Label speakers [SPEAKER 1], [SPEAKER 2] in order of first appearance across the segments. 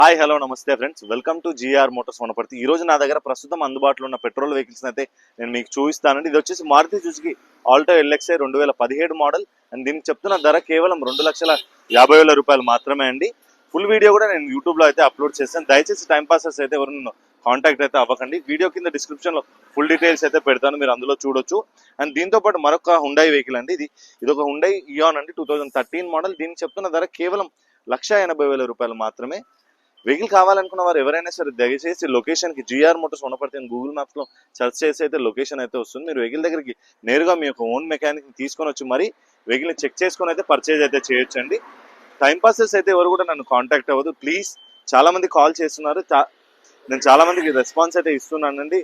[SPEAKER 1] Hi hello నమస్తే friends, welcome to GR motors Wanaparthy. ఈ రోజు నా దగ్గర ప్రస్తుతం అందుబాటులో ఉన్న పెట్రోల్ వెహికల్స్ అయితే నేను మీకు చూపిస్తానండి. ఇది వచ్చేసి Maruti Suzuki Alto LXI 2017 model and దీనికి చెప్తున్న ధర కేవలం 2,50,000 రూపాయలు మాత్రమే అండి. ఫుల్ వీడియో కూడా నేను యూట్యూబ్లో అయితే అప్లోడ్ చేస్తాను. దయచేసి టైం పాసెస్ అయితే ఎవరు కాంటాక్ట్ అయితే అవ్వకండి. వీడియో కింద డిస్క్రిప్షన్లో ఫుల్ డీటెయిల్స్ అయితే పెడతాను, మీరు అందులో చూడొచ్చు. అండ్ దీంతో పాటు మరొక హుండై వెహికల్ అండి. ఇది ఒక హుండై ఇయాన్ అండి, 2013 మోడల్. దీనికి చెప్తున్న ధర కేవలం 1,80,000 రూపాయలు మాత్రమే. వెహికల్ కావాలనుకున్న వారు ఎవరైనా సరే దయచేసి లొకేషన్కి జిఆర్ మోటార్స్ వనపర్తి అని గూగుల్ మ్యాప్స్లో సెర్చ్ చేసి అయితే లొకేషన్ అయితే వస్తుంది. మీరు వెహికల్ దగ్గరికి నేరుగా మీ యొక్క ఓన్ మెకానిక్ని తీసుకొని వచ్చి మరి వెహికల్ని చెక్ చేసుకొని అయితే పర్చేజ్ అయితే చేయొచ్చండి. టైం పాసెస్ అయితే ఎవరు కూడా నన్ను కాంటాక్ట్ అవ్వదు ప్లీజ్. చాలామంది కాల్ చేస్తున్నారు, నేను చాలామందికి రెస్పాన్స్ అయితే ఇస్తున్నానండి.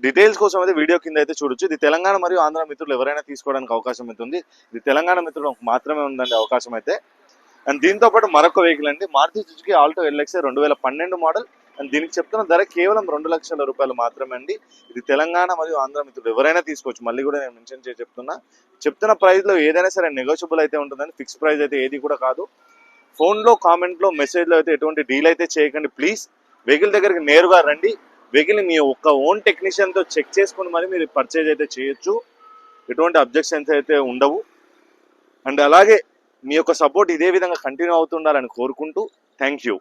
[SPEAKER 1] డీటెయిల్స్ కోసం అయితే వీడియో కింద అయితే చూడొచ్చు. ఇది తెలంగాణ మరియు ఆంధ్ర మిత్రులు ఎవరైనా తీసుకోవడానికి అవకాశం అయితే ఉంది. ఇది తెలంగాణ మిత్రులకు మాత్రమే ఉందండి అవకాశం అయితే. అండ్ దీంతో పాటు మరొక వెహికల్ అండి, Maruti Suzuki Alto LXI 2012 model. And దీనికి చెప్తున్న ధర కేవలం 2,00,000 రూపాయలు మాత్రమే అండి. ఇది తెలంగాణ మరియు ఆంధ్ర మిత్రులు ఎవరైనా తీసుకోవచ్చు. మళ్ళీ కూడా నేను మెన్షన్ చేసి చెప్తున్న ప్రైస్లో ఏదైనా సరే నెగోషియబుల్ అయితే ఉంటుందని, ఫిక్స్ ప్రైస్ అయితే ఏది కూడా కాదు. ఫోన్లో, కామెంట్లో, మెసేజ్లో అయితే ఎటువంటి డీల్ అయితే చేయకండి ప్లీజ్. వెహికల్ దగ్గరికి నేరుగా రండి. వెహికల్ని మీ ఒక్క ఓన్ టెక్నీషియన్తో చెక్ చేసుకుని మరి మీరు పర్చేజ్ అయితే చేయొచ్చు. ఎటువంటి అబ్జెక్షన్స్ అయితే ఉండవు. అండ్ అలాగే మీ యొక్క సపోర్ట్ ఇదే విధంగా కంటిన్యూ అవుతుండాలని కోరుకుంటూ థ్యాంక్ యూ.